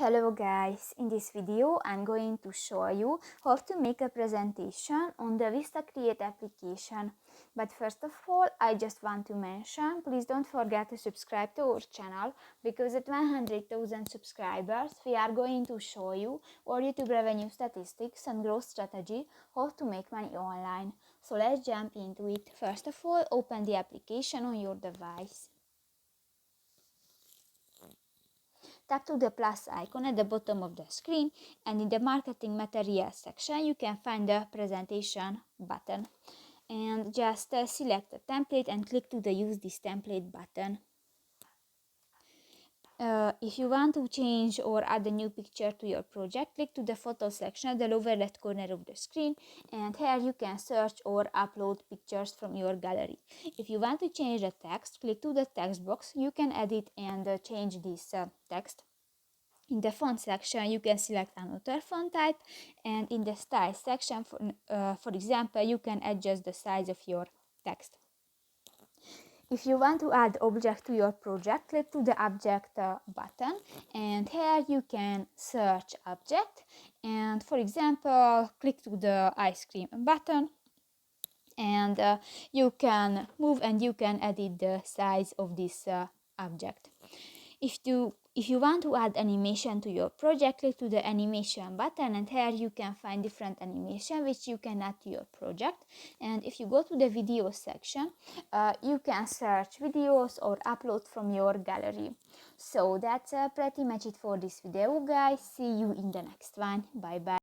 Hello guys, in this video I'm going to show you how to make a presentation on the Vista Create application. But first of all, I just want to mention, please don't forget to subscribe to our channel, because at 100,000 subscribers we are going to show you our YouTube revenue statistics and growth strategy, how to make money online. So let's jump into it. First of all, open the application on your device. Tap to the plus icon at the bottom of the screen, and in the marketing materials section you can find the presentation button, and just select a template and click to the use this template button. If you want to change or add a new picture to your project, click to the photo section at the lower left corner of the screen, and here you can search or upload pictures from your gallery. If you want to change the text, click to the text box. You can edit and change this text. In the font section, you can select another font type, and in the style section, for example, you can adjust the size of your text. If you want to add object to your project, click to the object button, and here you can search object, and for example, click to the ice cream button, and you can move and you can edit the size of this object. If you want to add animation to your project, click to the animation button, and here you can find different animation which you can add to your project. And if you go to the video section, you can search videos or upload from your gallery. So that's pretty much it for this video, guys. See you in the next one. Bye bye.